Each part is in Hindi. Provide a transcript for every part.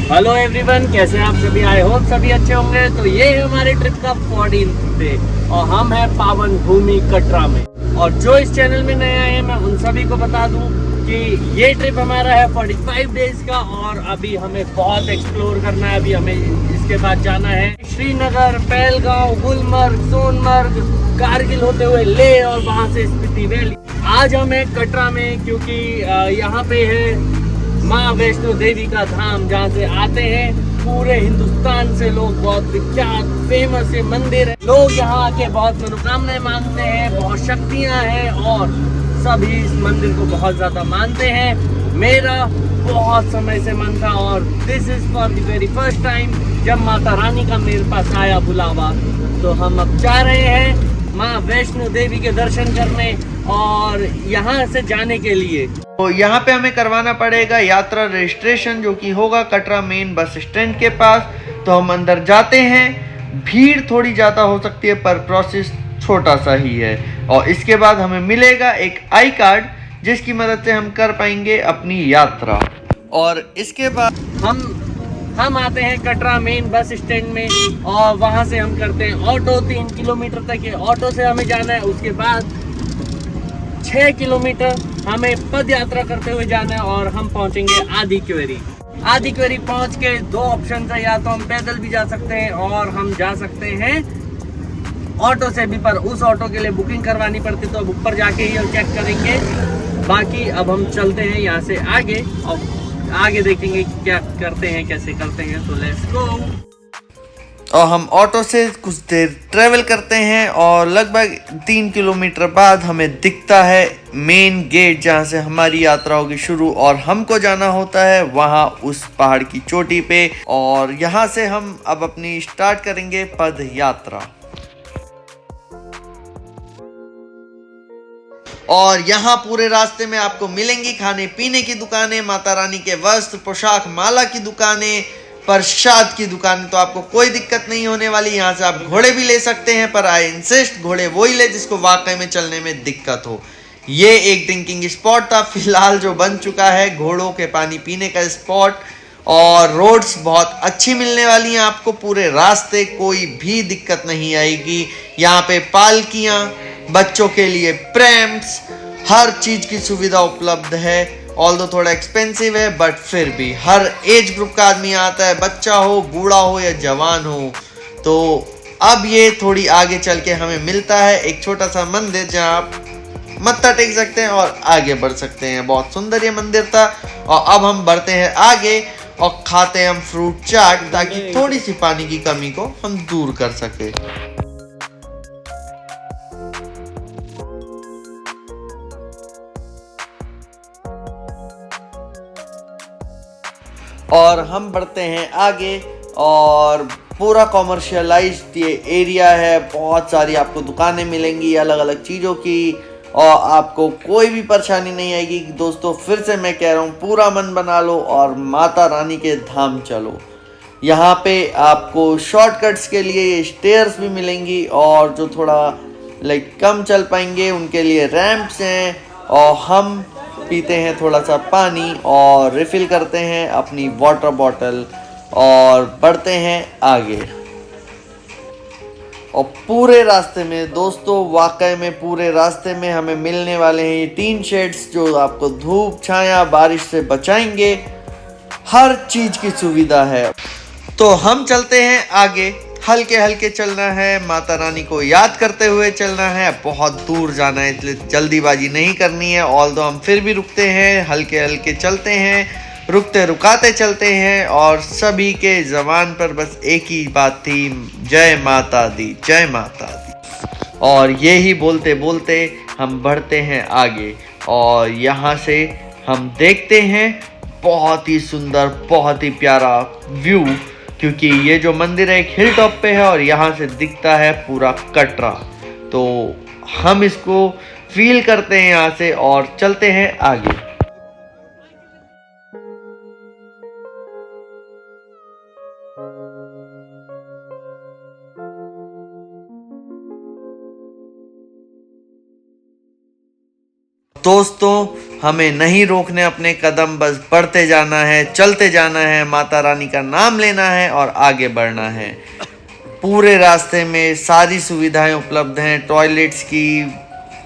हेलो एवरीवन, कैसे हैं आप सभी? आई होप सभी अच्छे होंगे। तो ये है हमारे ट्रिप का 14th डे और हम हैं पावन भूमि कटरा में। और जो इस चैनल में नए आए हैं मैं उन सभी को बता दूं कि ये ट्रिप हमारा है 45 डेज का और अभी हमें बहुत एक्सप्लोर करना है। अभी हमें इसके बाद जाना है श्रीनगर, पहलगांव, गुलमर्ग, सोनमर्ग, कारगिल होते हुए ले और वहां से स्पीति वैली। आज हम हैं कटरा में क्योंकि यहाँ पे है माँ वैष्णो देवी का धाम, जहाँ से आते हैं पूरे हिंदुस्तान से लोग। बहुत विख्यात फेमस ये मंदिर है। लोग यहाँ आके बहुत मनोकामनाएं मांगते हैं, बहुत शक्तियाँ हैं और सभी इस मंदिर को बहुत ज्यादा मानते हैं। मेरा बहुत समय से मन था और this is for the very first time जब माता रानी का मेरे पास आया बुलावा। तो हम अब जा रहे हैं माँ वैष्णो देवी के दर्शन करने और यहाँ से जाने के लिए। तो यहाँ पे हमें करवाना पड़ेगा यात्रा रजिस्ट्रेशन, जो कि होगा कटरा मेन बस स्टैंड के पास। तो हम अंदर जाते हैं। भीड़ थोड़ी ज़्यादा हो सकती है पर प्रोसेस छोटा सा ही है। और इसके बाद हमें मिलेगा एक आई कार्ड, जिसकी मदद से हम कर पाएंगे अपनी यात्रा। और इसके बाद हम आते हैं कटरा मेन बस स्टैंड में और वहां से हम करते हैं ऑटो। 3 किलोमीटर तक है, ऑटो से हमें जाना है। उसके बाद 6 किलोमीटर हमें पद यात्रा करते हुए जाना है और हम पहुंचेंगे आदि क्वेरी। आदि क्वेरी पहुंच के दो ऑप्शन है, या तो हम पैदल भी जा सकते हैं और हम जा सकते हैं ऑटो से भी, पर उस ऑटो के लिए बुकिंग करवानी पड़ती, तो अब ऊपर जाके ही हम चेक करेंगे। बाकी अब हम चलते हैं यहाँ से आगे और आगे देखेंगे क्या करते हैं, कैसे करते हैं। तो लेट्स गो। और हम ऑटो से कुछ देर ट्रेवल करते हैं और लगभग 3 किलोमीटर बाद हमें दिखता है मेन गेट, जहाँ से हमारी यात्रा होगी शुरू और हमको जाना होता है वहाँ उस पहाड़ की चोटी पे। और यहाँ से हम अब अपनी स्टार्ट करेंगे पद यात्रा। और यहाँ पूरे रास्ते में आपको मिलेंगी खाने पीने की दुकानें, माता रानी के वस्त्र, पोशाक, माला की दुकानें, प्रसाद की दुकान। तो आपको कोई दिक्कत नहीं होने वाली। यहाँ से आप घोड़े भी ले सकते हैं, पर आई इंसिस्ट घोड़े वही ले जिसको वाकई में चलने में दिक्कत हो। ये एक ड्रिंकिंग स्पॉट था, फिलहाल जो बन चुका है घोड़ों के पानी पीने का स्पॉट। और रोड्स बहुत अच्छी मिलने वाली हैं आपको पूरे रास्ते, कोई भी दिक्कत नहीं आएगी। यहाँ पे पालकियाँ, बच्चों के लिए प्रैम्स, हर चीज़ की सुविधा उपलब्ध है। ऑल्दो थोड़ा एक्सपेंसिव है बट फिर भी हर एज ग्रुप का आदमी आता है, बच्चा हो, बूढ़ा हो या जवान हो। तो अब ये थोड़ी आगे चल के हमें मिलता है एक छोटा सा मंदिर, जहाँ आप मत्था टेक सकते हैं और आगे बढ़ सकते हैं। बहुत सुंदर ये मंदिर था। और अब हम बढ़ते हैं आगे और खाते हैं हम फ्रूट चाट, ताकि थोड़ी सी पानी की कमी को हम दूर कर सके। और हम बढ़ते हैं आगे और पूरा कॉमर्शियलाइज्ड ये एरिया है। बहुत सारी आपको दुकानें मिलेंगी अलग अलग चीज़ों की और आपको कोई भी परेशानी नहीं आएगी। दोस्तों फिर से मैं कह रहा हूँ, पूरा मन बना लो और माता रानी के धाम चलो। यहाँ पे आपको शॉर्टकट्स के लिए स्टेयर्स भी मिलेंगी और जो थोड़ा कम चल पाएंगे उनके लिए रैंप्स हैं। और हम पीते हैं थोड़ा सा पानी और रिफ़िल करते हैं अपनी वाटर बॉटल और बढ़ते हैं आगे। और पूरे रास्ते में दोस्तों, वाकई में पूरे रास्ते में हमें मिलने वाले हैं ये 3 शेड्स, जो आपको धूप, छाया, बारिश से बचाएंगे। हर चीज़ की सुविधा है। तो हम चलते हैं आगे। हल्के हल्के चलना है, माता रानी को याद करते हुए चलना है। बहुत दूर जाना है, इसलिए जल्दीबाजी नहीं करनी है। ऑल्दो हम फिर भी रुकते हैं, हल्के हल्के चलते हैं, रुकते रुकाते चलते हैं। और सभी के ज़बान पर बस एक ही बात थी, जय माता दी, जय माता दी। और यही बोलते बोलते हम बढ़ते हैं आगे। और यहाँ से हम देखते हैं बहुत ही सुंदर, बहुत ही प्यारा व्यू, क्योंकि ये जो मंदिर है एक हिल टॉप पे है और यहाँ से दिखता है पूरा कटरा। तो हम इसको फील करते हैं यहाँ से और चलते हैं आगे। दोस्तों हमें नहीं रोकने अपने कदम, बस बढ़ते जाना है, चलते जाना है, माता रानी का नाम लेना है और आगे बढ़ना है। पूरे रास्ते में सारी सुविधाएं उपलब्ध हैं, टॉयलेट्स की,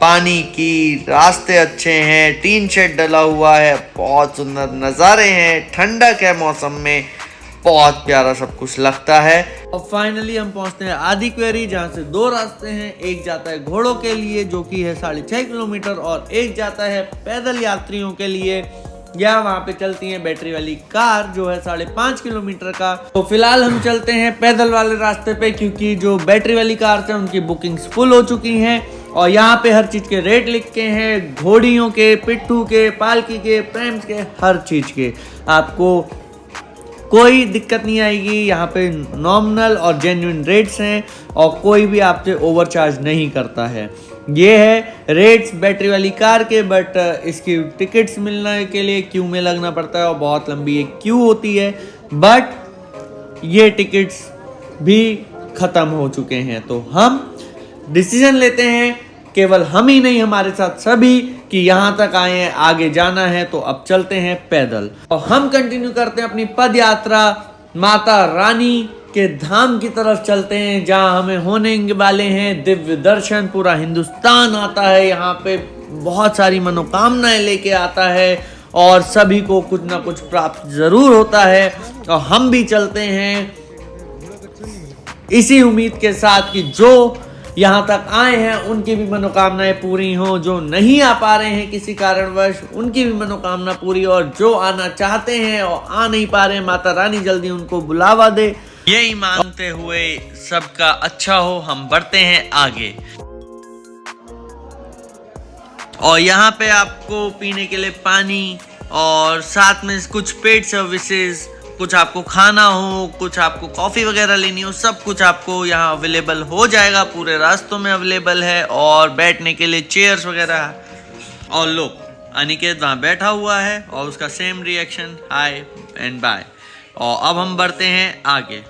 पानी की, रास्ते अच्छे हैं, टीन शेड डला हुआ है, बहुत सुंदर नज़ारे हैं, ठंडक है मौसम में, बहुत प्यारा सब कुछ लगता है। और फाइनली हम पहुंचते हैं आदि क्वेरी, जहां से दो रास्ते हैं। एक जाता है घोड़ों के लिए जो कि है 6.5 किलोमीटर, और एक जाता है पैदल यात्रियों के लिए, या वहां पे चलती है बैटरी वाली कार जो है 5.5 किलोमीटर का। तो फिलहाल हम चलते हैं पैदल वाले रास्ते पे, क्योंकि जो बैटरी वाली कार थे उनकी बुकिंग्स फुल हो चुकी हैं। और यहाँ पे हर चीज के रेट लिखे हैं, घोड़ियों के, पिट्ठू के, पालकी के, प्रैम्स के, हर चीज के। आपको कोई दिक्कत नहीं आएगी। यहाँ पे नॉमिनल और जेन्युइन रेट्स हैं और कोई भी आपसे ओवरचार्ज नहीं करता है। ये है रेट्स बैटरी वाली कार के, बट इसकी टिकट्स मिलने के लिए क्यू में लगना पड़ता है और बहुत लंबी एक क्यू होती है। बट ये टिकट्स भी ख़त्म हो चुके हैं, तो हम डिसीजन लेते हैं, केवल हम ही नहीं हमारे साथ सभी, कि यहाँ तक आए हैं, आगे जाना है, तो अब चलते हैं पैदल। और हम कंटिन्यू करते हैं अपनी पद यात्रा, माता रानी के धाम की तरफ चलते हैं, जहाँ हमें होने वाले हैं दिव्य दर्शन। पूरा हिंदुस्तान आता है यहाँ पे, बहुत सारी मनोकामनाएं लेके आता है और सभी को कुछ ना कुछ प्राप्त जरूर होता है। और हम भी चलते हैं इसी उम्मीद के साथ कि जो यहाँ तक आए हैं उनकी भी मनोकामनाएं पूरी हों, जो नहीं आ पा रहे हैं किसी कारणवश उनकी भी मनोकामना पूरी, और जो आना चाहते हैं और आ नहीं पा रहे हैं, माता रानी जल्दी उनको बुलावा दे। यही मांगते हुए सबका अच्छा हो, हम बढ़ते हैं आगे। और यहाँ पे आपको पीने के लिए पानी और साथ में कुछ पेड सर्विसेज, कुछ आपको खाना हो, कुछ आपको कॉफ़ी वगैरह लेनी हो, सब कुछ आपको यहाँ अवेलेबल हो जाएगा। पूरे रास्तों में अवेलेबल है, और बैठने के लिए चेयर्स वगैरह। और लो, अनिकेत वहाँ बैठा हुआ है और उसका same reaction, hi and bye. और अब हम बढ़ते हैं आगे।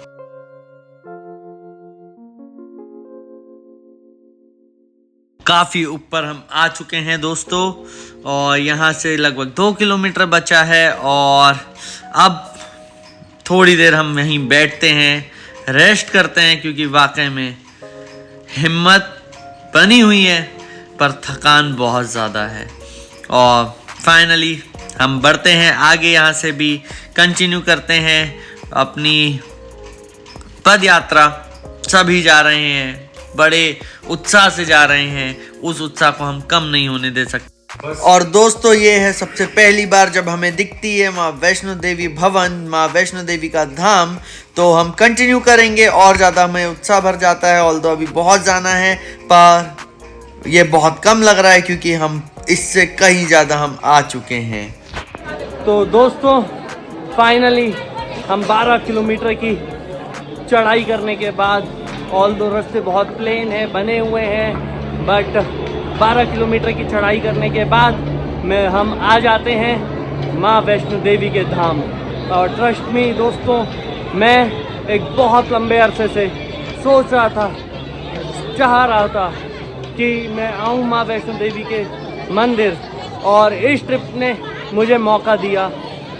काफ़ी ऊपर हम आ चुके हैं दोस्तों, और यहाँ से लगभग 2 किलोमीटर बचा है। और अब थोड़ी देर हम यहीं बैठते हैं, रेस्ट करते हैं, क्योंकि वाकई में हिम्मत बनी हुई है पर थकान बहुत ज़्यादा है। और फाइनली हम बढ़ते हैं आगे, यहाँ से भी कंटिन्यू करते हैं अपनी पद यात्रा। सभी जा रहे हैं, बड़े उत्साह से जा रहे हैं, उस उत्साह को हम कम नहीं होने दे सकते। और दोस्तों ये है सबसे पहली बार जब हमें दिखती है माँ वैष्णो देवी भवन, माँ वैष्णो देवी का धाम, तो हम कंटिन्यू करेंगे। और ज़्यादा हमें उत्साह भर जाता है, ऑल्दो अभी बहुत जाना है, पर ये बहुत कम लग रहा है क्योंकि हम इससे कहीं ज़्यादा हम आ चुके हैं। तो दोस्तों फाइनली हम 12 किलोमीटर की चढ़ाई करने के बाद, ऑल्दो रास्ते बहुत प्लेन है, बने हुए हैं, बट 12 किलोमीटर की चढ़ाई करने के बाद हम आ जाते हैं माँ वैष्णो देवी के धाम। और ट्रस्ट मी दोस्तों, मैं एक बहुत लंबे अरसे से सोच रहा था, चाह रहा था कि मैं आऊँ माँ वैष्णो देवी के मंदिर, और इस ट्रिप ने मुझे मौका दिया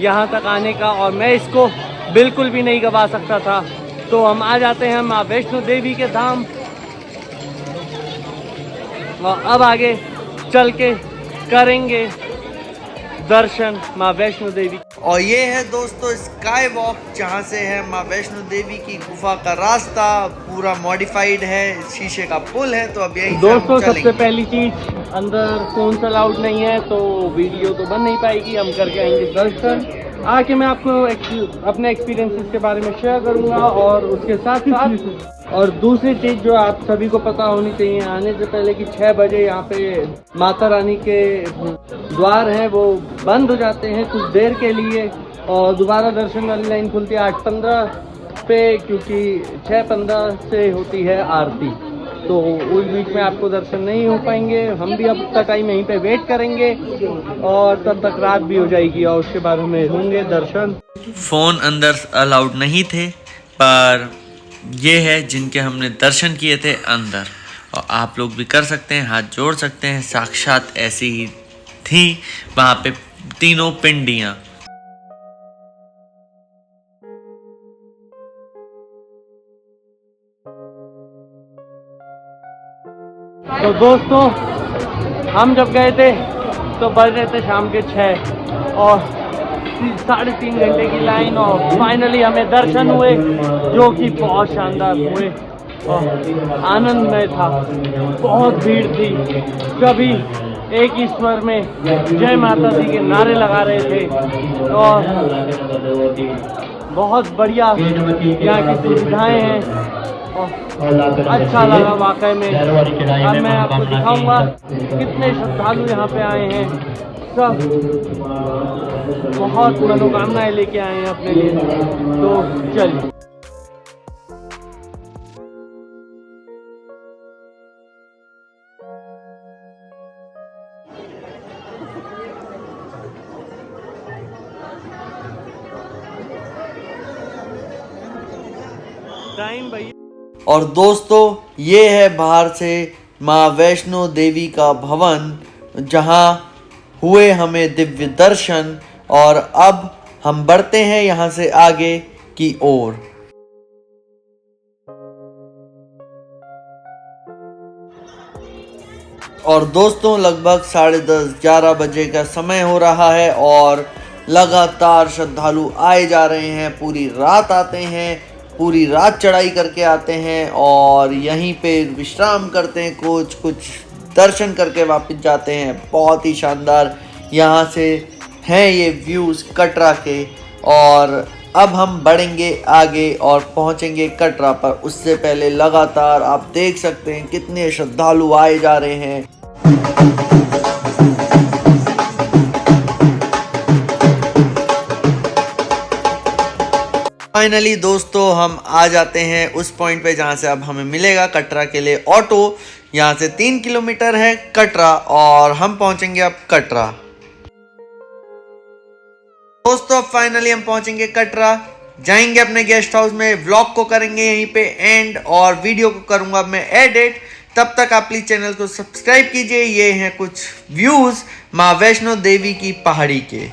यहाँ तक आने का, और मैं इसको बिल्कुल भी नहीं गवा सकता था। तो हम आ जाते हैं माँ वैष्णो देवी के धाम, और अब आगे चल के करेंगे दर्शन माँ वैष्णो देवी। और ये है दोस्तों स्काई वॉक, जहाँ से है माँ वैष्णो देवी की गुफा का रास्ता। पूरा मॉडिफाइड है, शीशे का पुल है, तो अब यही दोस्तों सबसे पहली चीज, अंदर फोन अलाउड नहीं है, तो वीडियो तो बन नहीं पाएगी, हम करके आएंगे दर्शन। आके मैं आपको अपने एक्सपीरियंसेस के बारे में शेयर करूंगा, और उसके साथ साथ और दूसरी चीज़ जो आप सभी को पता होनी चाहिए आने से पहले, कि 6 बजे यहाँ पे माता रानी के द्वार हैं वो बंद हो जाते हैं कुछ देर के लिए, और दोबारा दर्शन वाली लाइन खुलती है 8:15 पे, क्योंकि 6:15 से होती है आरती। तो उस बीच में आपको दर्शन नहीं हो पाएंगे। हम भी अब तक टाइम यहीं पे वेट करेंगे, और तब तक रात भी हो जाएगी, और उसके बाद हमें होंगे दर्शन। फ़ोन अंदर अलाउड नहीं थे, पर ये है जिनके हमने दर्शन किए थे अंदर, और आप लोग भी कर सकते हैं, हाथ जोड़ सकते हैं, साक्षात ऐसी ही थी वहाँ पे तीनों पिंडियाँ। तो दोस्तों हम जब गए थे तो बज रहे थे शाम के 6 और 3.5 घंटे की लाइन और फाइनली हमें दर्शन हुए जो कि बहुत शानदार हुए और आनंदमय था। बहुत भीड़ थी, सभी एक ही स्वर में जय माता दी के नारे लगा रहे थे और बहुत बढ़िया यहाँ की सुविधाएं हैं और अच्छा लगा वाकई में। अब मैं आपको दिखाऊंगा कितने श्रद्धालु यहाँ पे आए हैं। सब बहुत मनोकामनाएं लेके आए हैं अपने लिए। तो चलिए टाइम भैया। और दोस्तों ये है बाहर से माँ वैष्णो देवी का भवन जहाँ हुए हमें दिव्य दर्शन। और अब हम बढ़ते हैं यहाँ से आगे की ओर। और दोस्तों लगभग 10:30-11 बजे का समय हो रहा है और लगातार श्रद्धालु आए जा रहे हैं। पूरी रात आते हैं, पूरी रात चढ़ाई करके आते हैं और यहीं पे विश्राम करते हैं, कुछ दर्शन करके वापस जाते हैं। बहुत ही शानदार यहाँ से हैं ये व्यूज़ कटरा के। और अब हम बढ़ेंगे आगे और पहुँचेंगे कटरा पर। उससे पहले लगातार आप देख सकते हैं कितने श्रद्धालु आए जा रहे हैं। फाइनली दोस्तों हम आ जाते हैं उस पॉइंट पे जहाँ से अब हमें मिलेगा कटरा के लिए ऑटो। यहाँ से 3 किलोमीटर है कटरा और हम पहुँचेंगे अब कटरा। दोस्तों फाइनली हम पहुँचेंगे कटरा, जाएंगे अपने गेस्ट हाउस में, व्लॉग को करेंगे यहीं पे एंड और वीडियो को करूँगा मैं एडिट। तब तक आप प्लीज़ चैनल को सब्सक्राइब कीजिए। ये हैं कुछ व्यूज़ माँ वैष्णो देवी की पहाड़ी के।